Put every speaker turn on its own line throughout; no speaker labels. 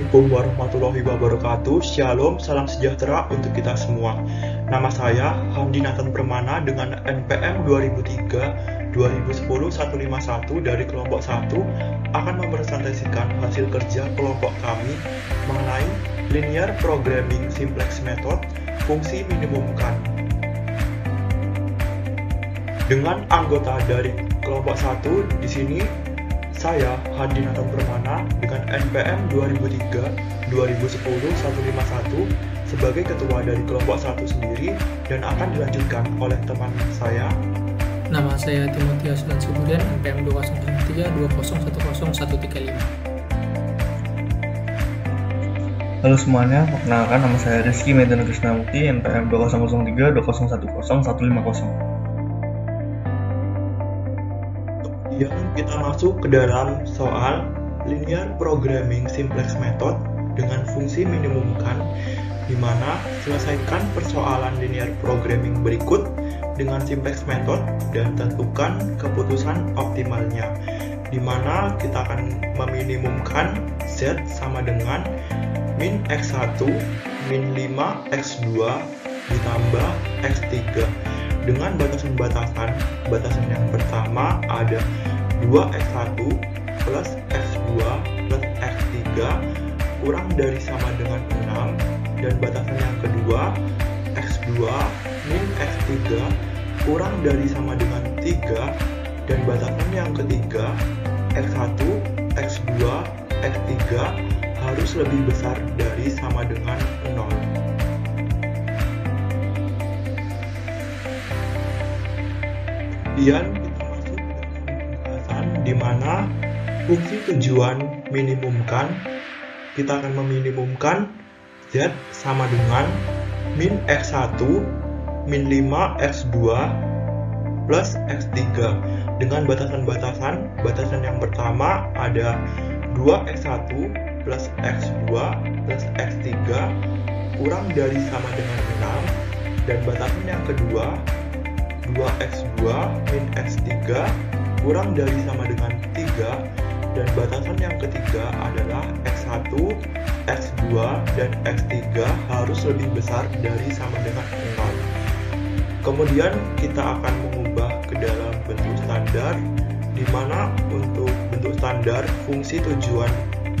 Assalamualaikum warahmatullahi wabarakatuh. Shalom, salam sejahtera untuk kita semua. Nama saya Hamdi Nathan Permana dengan NPM 2003-2010-151 dari kelompok 1 akan mempresentasikan hasil kerja kelompok kami mengenai Linear Programming Simplex Method, fungsi minimumkan. Dengan anggota dari kelompok 1 di sini saya, Hadi Nathan Permana, dengan NPM 2003-2010-151 sebagai ketua dari kelompok 1 sendiri dan akan dilanjutkan oleh teman saya.
Nama saya Timotius Mansuburian, NPM 2003-2010-135.
Halo semuanya, perkenalkan nama saya Rizky Medan Krisnamukti, NPM 2003-2010-150.
Kemudian kita masuk ke dalam soal Linear Programming Simplex Method dengan fungsi minimumkan, di mana selesaikan persoalan linear programming berikut dengan simplex method dan tentukan keputusan optimalnya, di mana kita akan meminimumkan Z sama dengan min X1 min 5 X2 ditambah X3 dengan batasan-batasan. Batasan yang pertama ada 2X1 plus X2 plus X3 kurang dari sama dengan 6, dan batasan yang kedua X2 min X3 kurang dari sama dengan 3, dan batasan yang ketiga X1, X2, X3 harus lebih besar dari sama dengan 0. Kemudian kita masuk ke dalam pembahasan di mana fungsi tujuan minimumkan, kita akan meminimumkan Z sama dengan min X1 min 5 X2 plus X3 dengan batasan-batasan. Batasan yang pertama ada 2X1 plus X2 plus X3 kurang dari sama dengan 6, dan batasan yang kedua 2X2 min X3 kurang dari sama dengan 3, dan batasan yang ketiga adalah X1, X2, dan X3 harus lebih besar dari sama dengan 0. Kemudian kita akan mengubah ke dalam bentuk standar, di mana untuk bentuk standar fungsi tujuan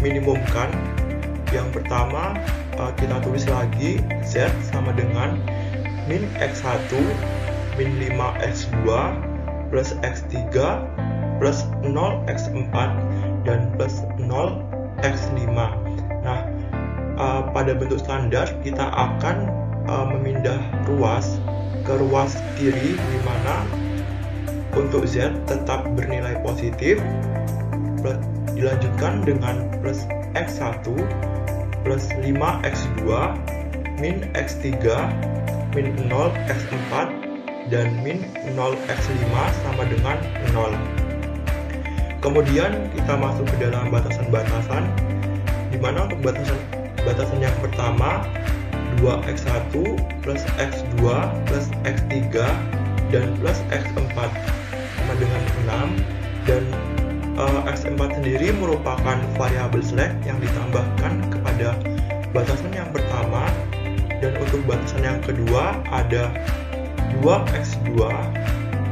minimumkan yang pertama kita tulis lagi Z sama dengan min X1 min 5 X2 plus X3 plus 0 X4 dan plus 0 X5. Nah, pada bentuk standar kita akan memindah ruas ke ruas kiri, di mana untuk Z tetap bernilai positif, dilanjutkan dengan plus X1 plus 5 X2 min X3 min 0 X4 dan min 0 X5 sama dengan 0. Kemudian kita masuk ke dalam batasan-batasan, di mana untuk batasan yang pertama 2X1 plus X2 plus X3 dan plus X4 sama dengan 6, dan X4 sendiri merupakan variabel slack yang ditambahkan kepada batasan yang pertama, dan untuk batasan yang kedua ada 2X2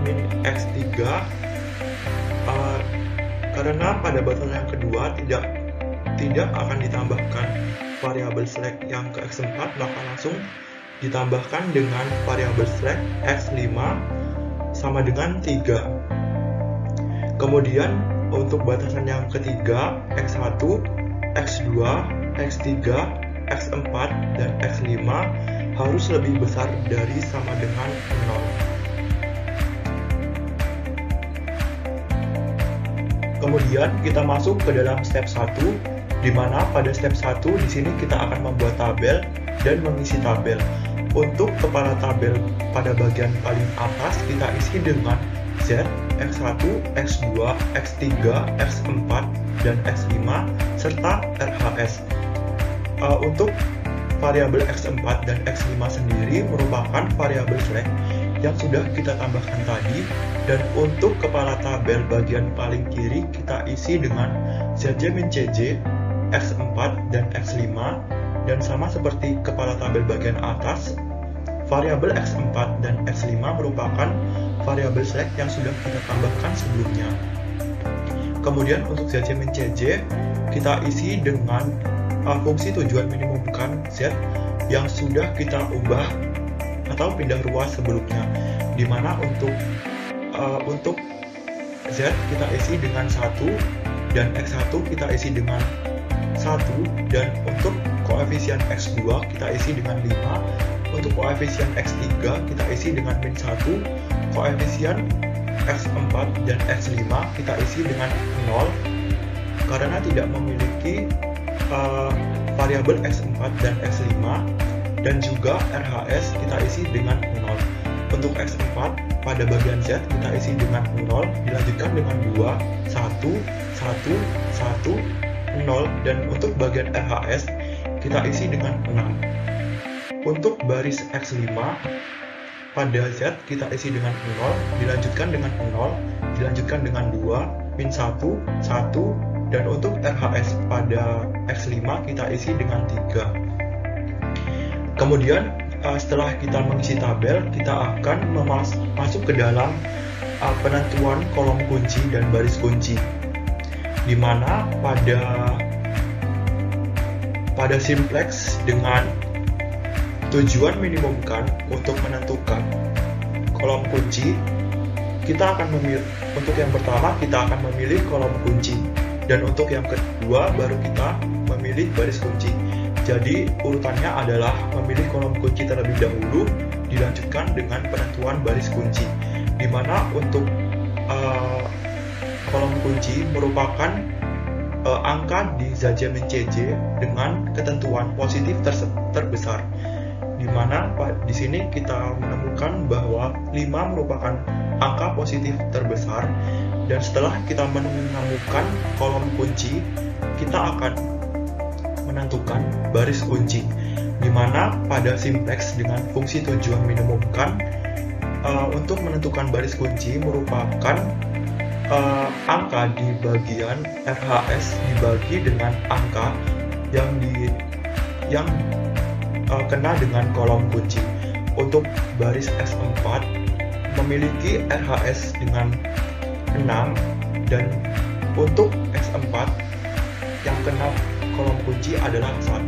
min X3 karena pada batasan yang kedua tidak akan ditambahkan variabel slack yang ke X4, maka langsung ditambahkan dengan variabel slack X5 sama dengan 3. Kemudian untuk batasan yang ketiga X1, X2, X3, X4, dan X5 harus lebih besar dari sama dengan 0. Kemudian kita masuk ke dalam step 1, di mana pada step 1 di sini kita akan membuat tabel dan mengisi tabel. Untuk kepala tabel pada bagian paling atas kita isi dengan Z, X1, X2, X3, X4, dan X5 serta RHS. Untuk variabel X4 dan X5 sendiri merupakan variabel slack yang sudah kita tambahkan tadi, dan untuk kepala tabel bagian paling kiri kita isi dengan ZJ min CJ X4 dan X5, dan sama seperti kepala tabel bagian atas, variabel X4 dan X5 merupakan variabel select yang sudah kita tambahkan sebelumnya. Kemudian untuk ZJ min CJ kita isi dengan fungsi tujuan minimumkan Z yang sudah kita ubah atau pindah ruas sebelumnya, dimana untuk Z kita isi dengan 1 dan X1 kita isi dengan 1, dan untuk koefisien X2 kita isi dengan 5, untuk koefisien X3 kita isi dengan min 1, koefisien X4 dan X5 kita isi dengan 0 karena tidak memiliki variabel X4 dan X5, dan juga RHS kita isi dengan 0. Untuk X4 pada bagian Z kita isi dengan 0, dilanjutkan dengan 2, 1, 1, 1, 0, dan untuk bagian RHS kita isi dengan 6. Untuk baris X5 pada Z kita isi dengan 0, dilanjutkan dengan 0, dilanjutkan dengan 2, min 1, 1, dan untuk RHS pada X5 kita isi dengan 3. Kemudian setelah kita mengisi tabel, kita akan masuk ke dalam penentuan kolom kunci dan baris kunci, di mana pada simplex dengan tujuan minimumkan untuk menentukan kolom kunci, kita akan memilih, untuk yang pertama kita akan memilih kolom kunci, dan untuk yang kedua baru kita memilih baris kunci. Jadi urutannya adalah memilih kolom kunci terlebih dahulu, dilanjutkan dengan penentuan baris kunci, di mana untuk kolom kunci merupakan angka di ZJ min CJ dengan ketentuan positif terbesar, di mana di sini kita menemukan bahwa 5 merupakan angka positif terbesar, dan setelah kita menemukan kolom kunci, kita akan menentukan baris kunci, di mana pada simplex dengan fungsi tujuan minimumkan untuk menentukan baris kunci merupakan angka di bagian RHS dibagi dengan angka yang kena dengan kolom kunci. Untuk baris S4 memiliki RHS dengan 6, dan untuk S4 yang kena kolom kunci adalah 1,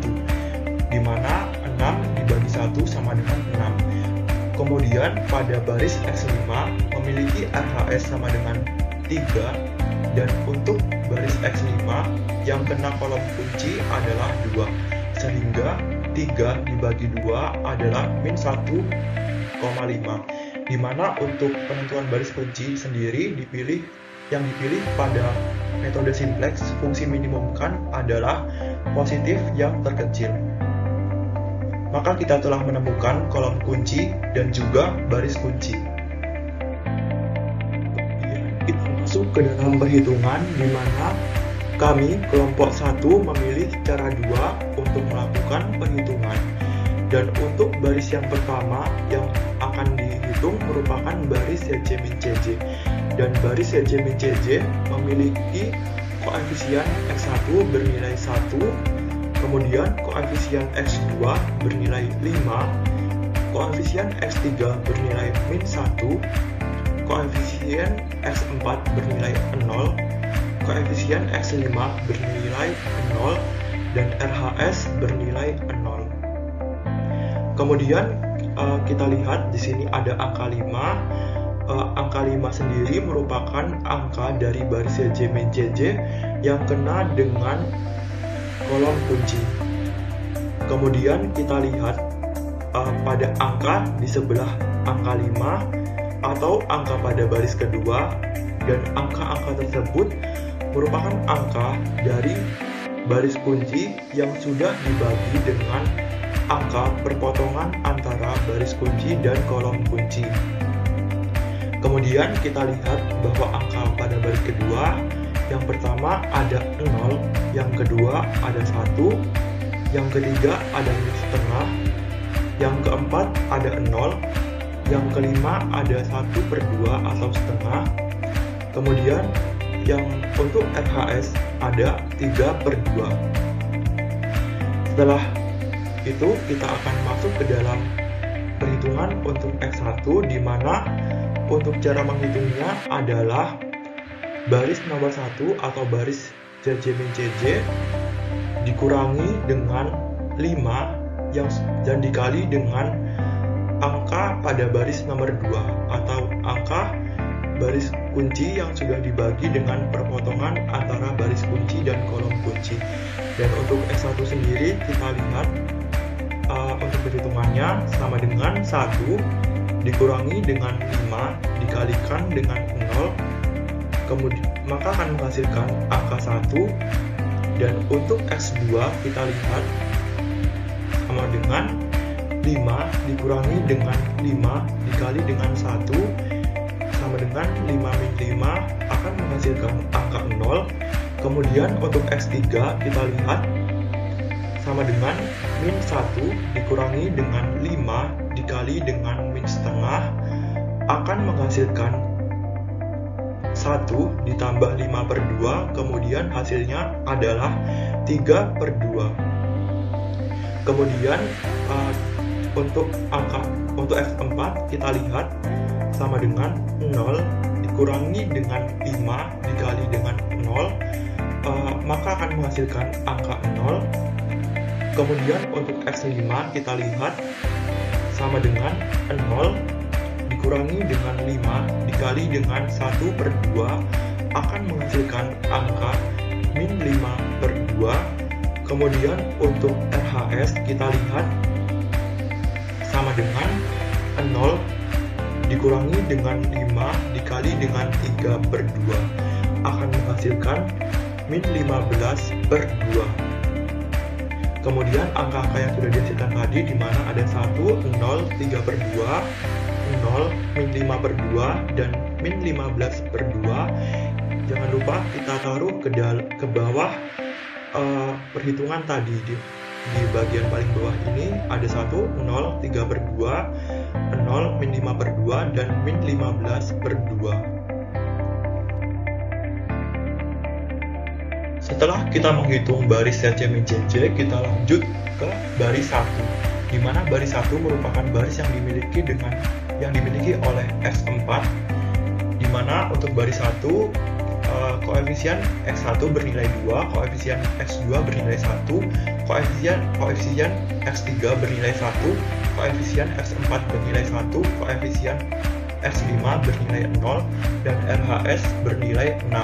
di mana 6 dibagi 1 sama dengan 6. Kemudian pada baris X5 memiliki RHS sama dengan 3, dan untuk baris X5 yang kena kolom kunci adalah 2, sehingga 3 dibagi 2 adalah min 1,5, di mana untuk penentuan baris kunci sendiri yang dipilih pada metode simplex fungsi minimumkan adalah positif yang terkecil. Maka kita telah menemukan kolom kunci dan juga baris kunci. Kita masuk ke dalam perhitungan, di mana kami kelompok 1 memilih cara 2 untuk melakukan perhitungan. Dan untuk baris yang pertama yang akan dihitung merupakan baris ZJ min CJ, dan baris ZJ min CJ memiliki koefisien X1 bernilai 1, kemudian koefisien X2 bernilai 5, koefisien X3 bernilai min 1, koefisien X4 bernilai 0, koefisien X5 bernilai 0, dan RHS bernilai 0. Kemudian kita lihat di sini ada angka 5. Angka 5 sendiri merupakan angka dari baris ZJ min CJ yang kena dengan kolom kunci. Kemudian kita lihat pada angka di sebelah angka 5 atau angka pada baris kedua, dan angka-angka tersebut merupakan angka dari baris kunci yang sudah dibagi dengan angka perpotongan antara baris kunci dan kolom kunci. Kemudian kita lihat bahwa angka pada baris kedua, yang pertama ada 0, yang kedua ada 1, yang ketiga ada min setengah, yang keempat ada 0, yang kelima ada 1/2 atau setengah, kemudian yang untuk RHS ada 3/2. Setelah itu kita akan masuk ke dalam perhitungan untuk X1, di mana untuk cara menghitungnya adalah baris nomor 1 atau baris CJ min CJ dikurangi dengan 5 dan dikali dengan angka pada baris nomor 2 atau angka baris kunci yang sudah dibagi dengan perpotongan antara baris kunci dan kolom kunci. Dan untuk X1 sendiri kita lihat untuk perhitungannya sama dengan 1 dikurangi dengan 5 dikalikan dengan 0, kemudian maka akan menghasilkan angka 1. Dan untuk X2 kita lihat sama dengan 5 dikurangi dengan 5 dikali dengan 1 sama dengan 5 min 5 akan menghasilkan angka 0. Kemudian untuk X3 kita lihat sama dengan min 1 dikurangi dengan 5 dikali dengan min setengah akan menghasilkan 1 ditambah 5 per 2, kemudian hasilnya adalah 3 per 2. Kemudian untuk X4 kita lihat sama dengan 0 dikurangi dengan 5 dikali dengan 0, maka akan menghasilkan angka 0. Kemudian untuk X5 kita lihat sama dengan 0 dikurangi dengan 5 dikali dengan 1 per 2 akan menghasilkan angka min 5 per 2. Kemudian untuk RHS kita lihat sama dengan 0 dikurangi dengan 5 dikali dengan 3 per 2 akan menghasilkan min 15 per 2. Kemudian angka-angka yang sudah dihasilkan tadi di mana ada 1, 0, 3 per 2, 0, min 5 per 2, dan min 15 per 2. Jangan lupa kita taruh ke bawah perhitungan tadi. Di bagian paling bawah ini ada 1, 0, 3 per 2, 0, min 5 per 2, dan min 15 per 2. Setelah kita menghitung baris CJ min CJ, kita lanjut ke baris 1, di mana baris 1 merupakan baris yang dimiliki oleh S4, di mana untuk baris 1 koefisien X1 bernilai 2, koefisien X2 bernilai 1, koefisien X3 bernilai 1, koefisien X4 bernilai 1, koefisien X5 bernilai 0, dan RHS bernilai 6.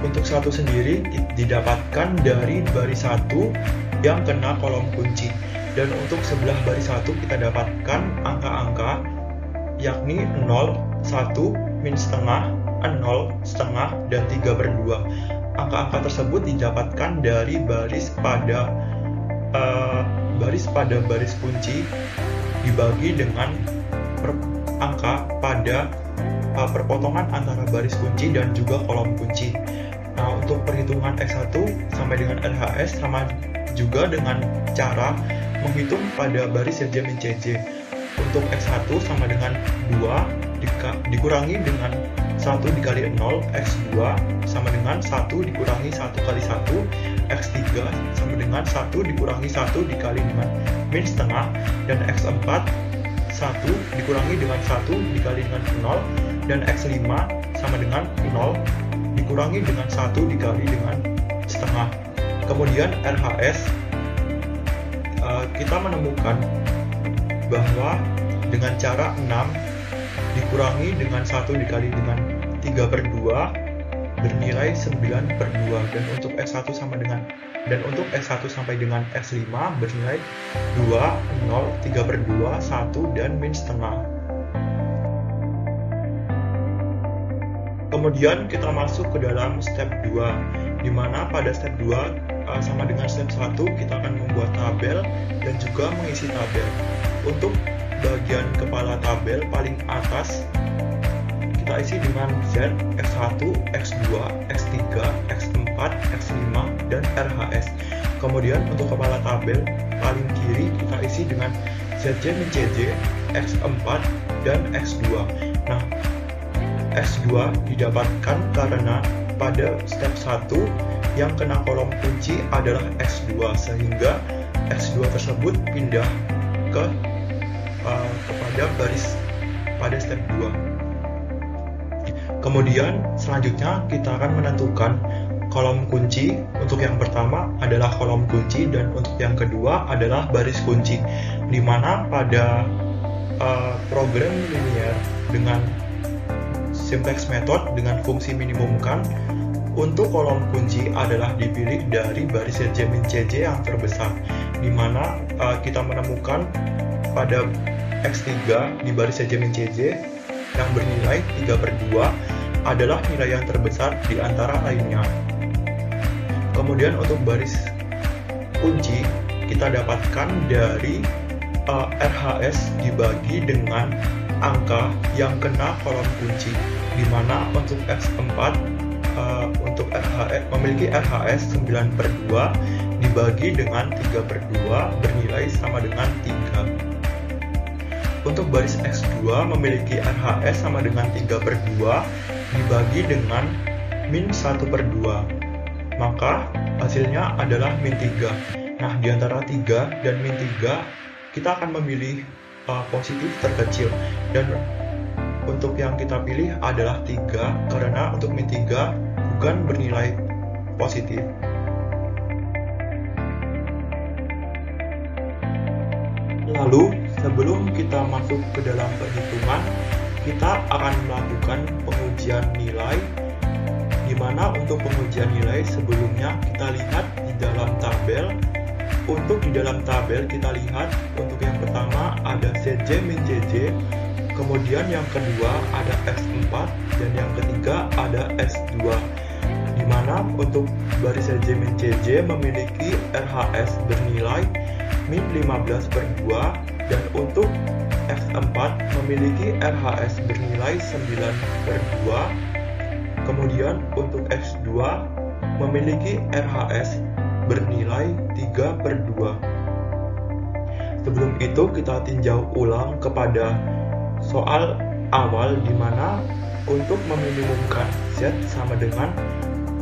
Untuk 1 sendiri didapatkan dari baris 1 yang kena kolom kunci. Dan untuk sebelah baris 1 kita dapatkan angka-angka yakni 0, 1, min setengah, 0, setengah, dan 3 per 2. Angka-angka tersebut didapatkan dari baris pada baris kunci dibagi dengan angka pada perpotongan antara baris kunci dan juga kolom kunci. Nah, untuk perhitungan X1 sampai dengan RHS sama juga dengan cara menghitung pada baris CJ min CJ. Untuk X1 sama dengan 2 dikurangi dengan 1 dikali 0, X2 sama dengan 1 dikurangi 1 kali 1, X3 sama dengan 1 dikurangi 1 dikali dengan min setengah, dan X4 1 dikurangi dengan 1 dikali dengan 0, dan X5 sama dengan 0 dikurangi dengan 1 dikali dengan setengah. Kemudian RHS kita menemukan bahwa dengan cara 6 dikurangi dengan 1 dikali dengan 3 per 2 bernilai 9 per 2, dan untuk S1 sampai dengan S5 bernilai 2, 0, 3 per 2, 1, dan min setengah. Kemudian kita masuk ke dalam step 2, di mana pada step 2 sama dengan step 1 kita akan membuat tabel dan juga mengisi tabel. Untuk bagian kepala tabel paling atas kita isi dengan Z, X1, X2, X3, X4, X5, dan RHS. Kemudian untuk kepala tabel paling kiri kita isi dengan ZJ min CJ, X4, dan X2. Nah, X2 didapatkan karena pada step 1 yang kena kolom kunci adalah X2, sehingga X2 tersebut pindah kepada baris pada step 2. Kemudian selanjutnya kita akan menentukan kolom kunci. Untuk yang pertama adalah kolom kunci dan untuk yang kedua adalah baris kunci, di mana pada program linear dengan simplex method dengan fungsi minimumkan, untuk kolom kunci adalah dipilih dari baris CJ min CJ yang terbesar, di mana kita menemukan pada X3 di baris CJ min CJ yang bernilai 3/2 adalah nilai yang terbesar di antara lainnya. Kemudian untuk baris kunci kita dapatkan dari RHS dibagi dengan angka yang kena kolom kunci, di mana untuk X4 untuk RHS memiliki RHS 9/2 dibagi dengan 3/2 bernilai sama dengan 3. Untuk baris X2 memiliki RHS sama dengan 3/2 dibagi dengan min 1/2, maka hasilnya adalah min 3. Nah, di antara 3 dan min 3 kita akan memilih positif terkecil, dan untuk yang kita pilih adalah 3 karena untuk min 3 bukan bernilai positif. Lalu sebelum kita masuk ke dalam perhitungan, kita akan melakukan pengujian nilai, di mana untuk pengujian nilai sebelumnya kita lihat di dalam tabel. Untuk di dalam tabel kita lihat untuk yang pertama ada CJ min CJ, kemudian yang kedua ada X4, dan yang ketiga ada X2, di mana untuk baris CJ min CJ memiliki RHS bernilai min 15/2, dan untuk X4 memiliki RHS bernilai 9/2, kemudian untuk X2 memiliki RHS bernilai 3/2. Sebelum itu kita tinjau ulang kepada soal awal, di mana untuk meminimumkan Z sama dengan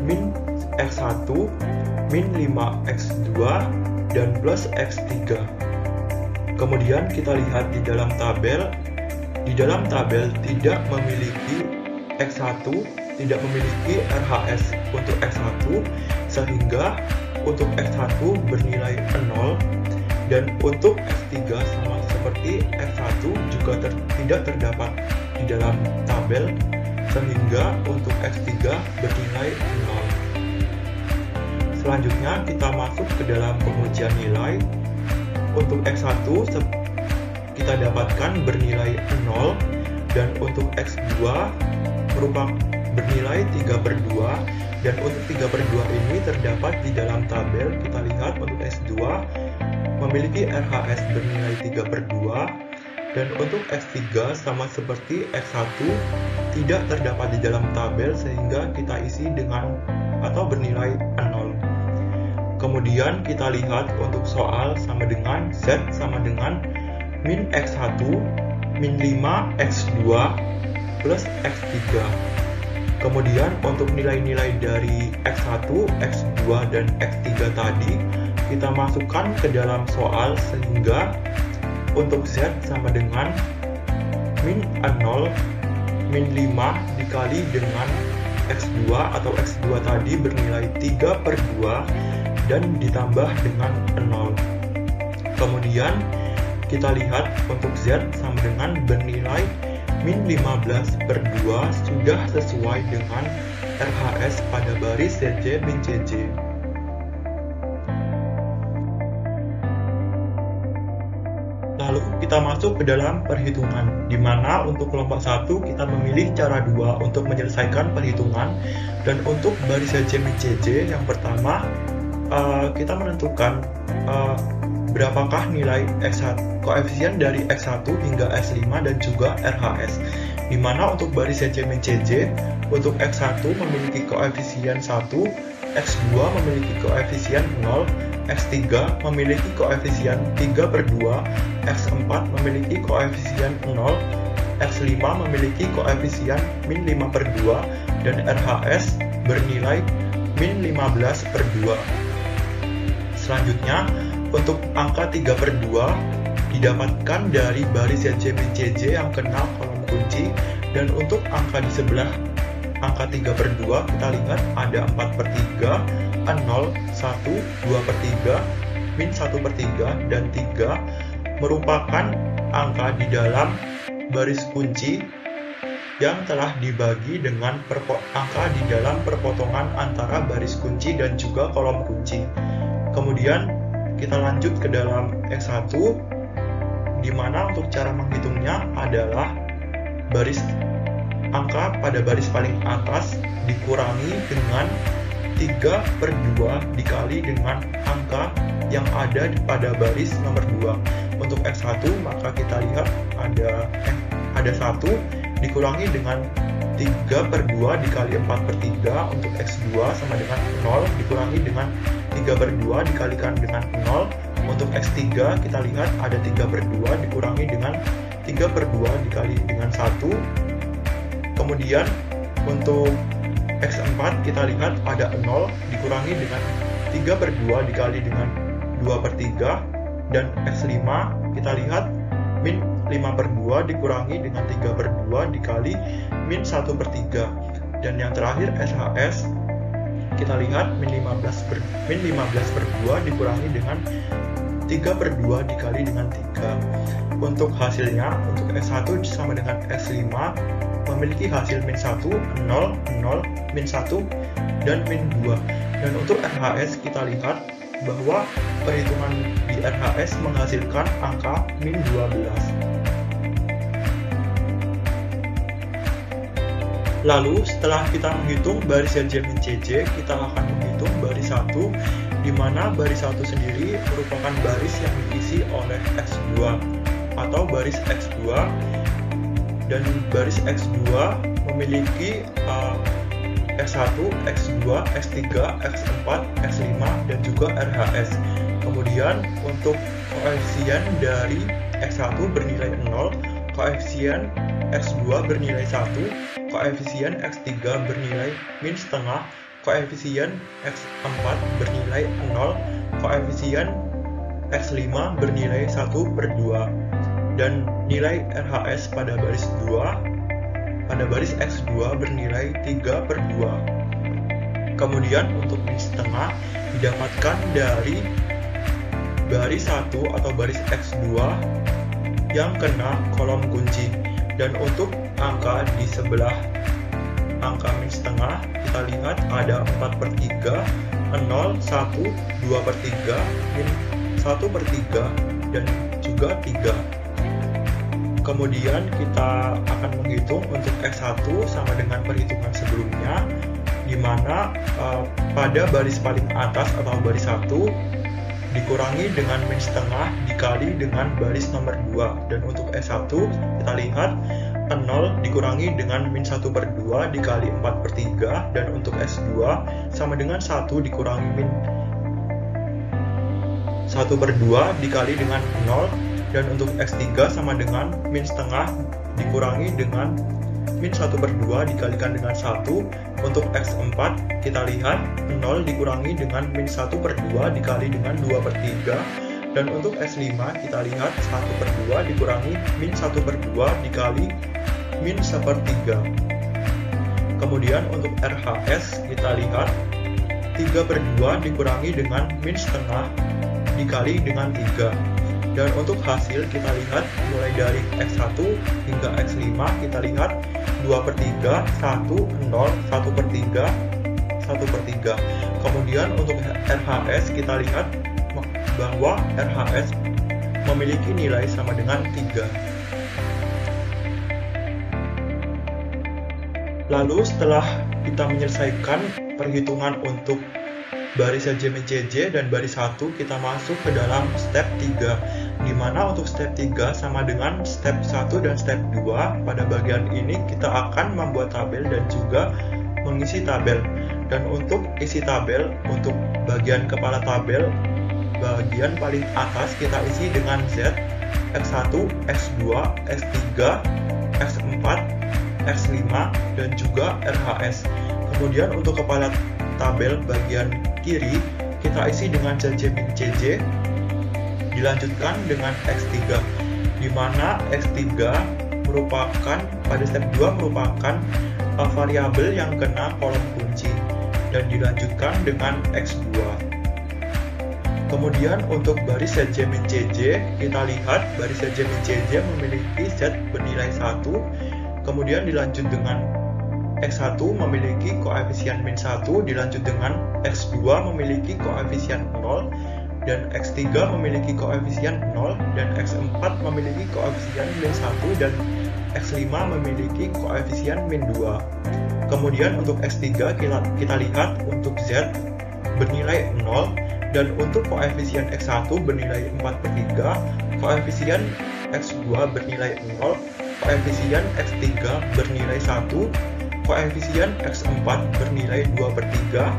min X1, min 5X2, dan plus X3. Kemudian kita lihat di dalam tabel. Di dalam tabel tidak memiliki X1, tidak memiliki RHS untuk X1, sehingga untuk X1 bernilai 0, dan untuk X3 sama seperti X1 juga tidak terdapat di dalam tabel, sehingga untuk X3 bernilai 0. Selanjutnya kita masuk ke dalam pengujian nilai. Untuk X1 kita dapatkan bernilai 0, dan untuk X2 merupakan bernilai 3/2, dan untuk 3/2 ini terdapat di dalam tabel. Kita lihat untuk X2 memiliki RHS bernilai 3/2, dan untuk X3 sama seperti X1 tidak terdapat di dalam tabel, sehingga kita isi dengan atau bernilai 0. Kemudian kita lihat untuk soal sama dengan Z sama dengan min X1 min 5X2 plus X3. Kemudian untuk nilai-nilai dari X1, X2, dan X3 tadi kita masukkan ke dalam soal, sehingga untuk Z sama dengan min 0 min 5 dikali dengan X2 atau X2 tadi bernilai 3/2 dan ditambah dengan 0. Kemudian kita lihat untuk Z sama dengan bernilai min 15/2 sudah sesuai dengan RHS pada baris CJ min CJ. Lalu kita masuk ke dalam perhitungan, di mana untuk kelompok 1 kita memilih cara 2 untuk menyelesaikan perhitungan, dan untuk baris CJ min CJ yang pertama kita menentukan berapakah nilai X1, koefisien dari X1 hingga X5 dan juga RHS, di mana untuk baris CJ min CJ untuk X1 memiliki koefisien 1, X2 memiliki koefisien 0, X3 memiliki koefisien 3/2, X4 memiliki koefisien 0, X5 memiliki koefisien min 5/2, dan RHS bernilai min 15 per 2. Selanjutnya, untuk angka 3 per 2 didapatkan dari baris ZJ min CJ yang kenal kolom kunci, dan untuk angka di sebelah angka 3 per 2 kita lihat ada 4 per 3, 0, 1, 2 per 3, min 1 per 3, dan 3 merupakan angka di dalam baris kunci yang telah dibagi dengan angka di dalam perpotongan antara baris kunci dan juga kolom kunci. Kemudian kita lanjut ke dalam X1, di mana untuk cara menghitungnya adalah angka pada baris paling atas dikurangi dengan 3 per 2 dikali dengan angka yang ada pada baris nomor 2. Untuk X1 maka kita lihat ada 1 dikurangi dengan 3 per 2 dikali 4 per 3. Untuk X2 sama dengan 0 dikurangi dengan 3 per 2 dikalikan dengan 0. Untuk X3 kita lihat ada 3 per 2 dikurangi dengan 3 per 2 dikali dengan 1. Kemudian untuk X4 kita lihat ada 0 dikurangi dengan 3 per 2 dikali dengan 2 per 3. Dan X5 kita lihat min 5 per 2 dikurangi dengan 3 per 2 dikali min 1 per 3. Dan yang terakhir SHS kita lihat min 15 per 2 dikurangi dengan 3 per 2 dikali dengan 3. Untuk hasilnya, untuk S1 sama dengan S5 memiliki hasil min 1, 0, 0, min 1, dan min 2. Dan untuk RHS kita lihat bahwa perhitungan di RHS menghasilkan angka min 12. Lalu setelah kita menghitung baris ZJ min CJ, kita akan menghitung baris 1, di mana baris 1 sendiri merupakan baris yang diisi oleh X2 atau baris X2, dan baris X2 memiliki X1, X2, X3, X4, X5, dan juga RHS. Kemudian untuk koefisien dari X1 bernilai 0, koefisien X2 bernilai 1, koefisien X3 bernilai min setengah, koefisien X4 bernilai 0, koefisien X5 bernilai 1 per 2, dan nilai RHS pada baris 2 pada baris X2 bernilai 3 per 2. Kemudian untuk min setengah didapatkan dari baris 1 atau baris X2 yang kena kolom kunci. Dan untuk angka di sebelah angka min setengah kita lihat ada 4 per 3, 0, 1, 2 per 3, min 1 per 3, dan juga 3. Kemudian kita akan menghitung untuk X1 sama dengan perhitungan sebelumnya, di mana pada baris paling atas atau baris 1 dikurangi dengan min setengah dikali dengan baris nomor 2. Dan untuk S1 kita lihat 0 dikurangi dengan min 1 per 2 dikali 4 per 3. Dan untuk S2 sama dengan 1 dikurangi min 1 per 2 dikali dengan 0. Dan untuk X3 sama dengan min setengah dikurangi dengan min 1 per 2 dikalikan dengan 1. Untuk X4 kita lihat 0 dikurangi dengan min 1 per 2 dikali dengan 2 per 3. Dan untuk S5 kita lihat 1 per 2 dikurangi min 1 per 2 dikali min 1 per 3. Kemudian untuk RHS kita lihat 3 per 2 dikurangi dengan min setengah dikali dengan 3. Dan untuk hasil kita lihat mulai dari X1 hingga X5 kita lihat 2 per 3, 1, 0, 1 per 3, 1 per 3. Kemudian untuk RHS kita lihat bahwa RHS memiliki nilai sama dengan 3. Lalu setelah kita menyelesaikan perhitungan untuk baris ZJ min CJ dan baris 1, kita masuk ke dalam step 3, di mana untuk step 3 sama dengan step 1 dan step 2. Pada bagian ini kita akan membuat tabel dan juga mengisi tabel. Dan untuk isi tabel, untuk bagian kepala tabel, bagian paling atas kita isi dengan Z, X1, X2, X3, X4, X5, dan juga RHS. Kemudian untuk kepala tabel bagian kiri kita isi dengan CJ min CJ, dilanjutkan dengan X3, di mana X3 merupakan pada step 2 merupakan variabel yang kena kolom kunci, dan dilanjutkan dengan X2. Kemudian untuk baris CJ min CJ, kita lihat baris CJ min CJ memiliki Z bernilai 1, kemudian dilanjut dengan X1 memiliki koefisien min 1, dilanjut dengan X2 memiliki koefisien 0, dan X3 memiliki koefisien 0, dan X4 memiliki koefisien min 1, dan X5 memiliki koefisien min 2. Kemudian untuk X3 kita lihat untuk Z bernilai 0, dan untuk koefisien X1 bernilai 4/3, koefisien X2 bernilai 0, koefisien X3 bernilai 1, koefisien X4 bernilai 2/3,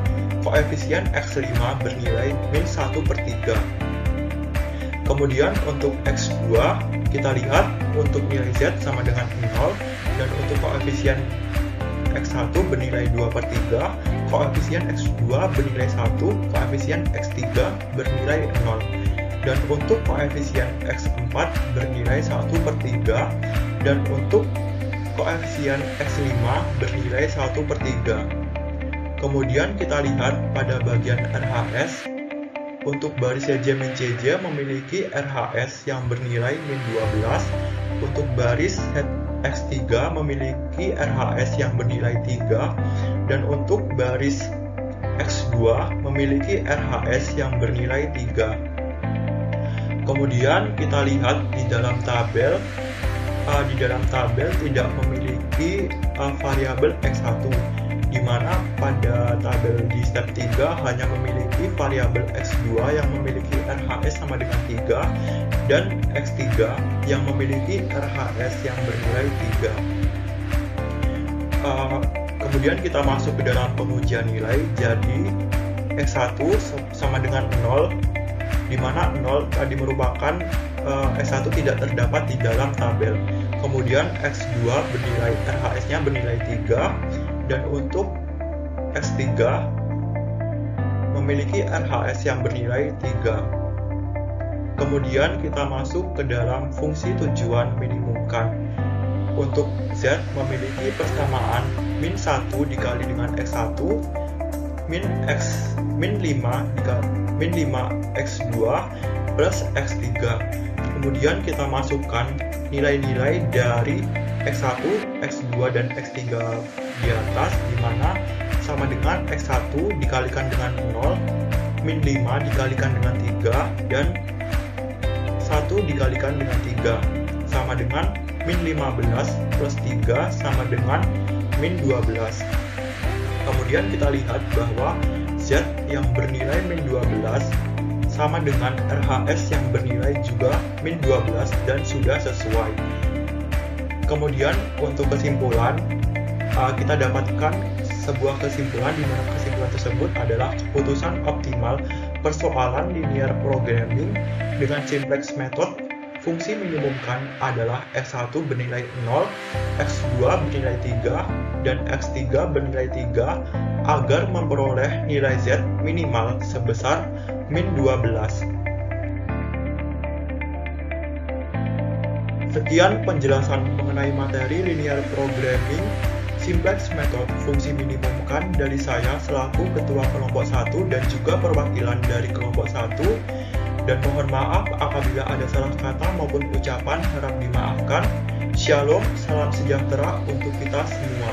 koefisien X5 bernilai min 1/3. Kemudian untuk X2 kita lihat untuk nilai Z sama dengan 0, dan untuk koefisien X1 bernilai 2/3, koefisien X2 bernilai 1, koefisien X3 bernilai 0, dan untuk koefisien X4 bernilai 1/3, dan untuk koefisien X5 bernilai 1/3. Kemudian kita lihat pada bagian RHS, untuk baris CJ min CJ memiliki RHS yang bernilai min 12, untuk baris X3 memiliki RHS yang bernilai 3, dan untuk baris X2 memiliki RHS yang bernilai 3. Kemudian kita lihat di dalam tabel tidak memiliki variabel X1, di mana pada tabel di step 3 hanya memiliki variabel X2 yang memiliki RHS sama dengan 3, dan X3 yang memiliki RHS yang bernilai 3. Kemudian kita masuk ke dalam pengujian nilai. Jadi X1 sama dengan 0, di mana 0 tadi merupakan X1 tidak terdapat di dalam tabel. Kemudian X2 bernilai RHS-nya bernilai 3, dan untuk X3 memiliki RHS yang bernilai 3. Kemudian kita masuk ke dalam fungsi tujuan minimumkan. Untuk Z memiliki persamaan min 1 dikali dengan X1 min 5 X2 plus X3. Kemudian kita masukkan nilai-nilai dari X1, X2, dan X3 di atas, di mana sama dengan X1 dikalikan dengan 0, min 5 dikalikan dengan 3, dan 1 dikalikan dengan 3 sama dengan min 15 plus 3 sama dengan min 12. Kemudian kita lihat bahwa Z yang bernilai min 12 sama dengan RHS yang bernilai juga min 12 dan sudah sesuai. Kemudian untuk kesimpulan, kita dapatkan sebuah kesimpulan di mana kesimpulan tersebut adalah keputusan optimal persoalan linear programming dengan simplex method. Fungsi minimumkan adalah X1 bernilai 0, X2 bernilai 3, dan X3 bernilai 3 agar memperoleh nilai Z minimal sebesar min 12. Sekian penjelasan mengenai materi linear programming simplex method fungsi minimumkan dari saya selaku ketua kelompok 1 dan juga perwakilan dari kelompok 1. Dan mohon maaf apabila ada salah kata maupun ucapan, harap dimaafkan. Shalom, salam sejahtera untuk kita semua.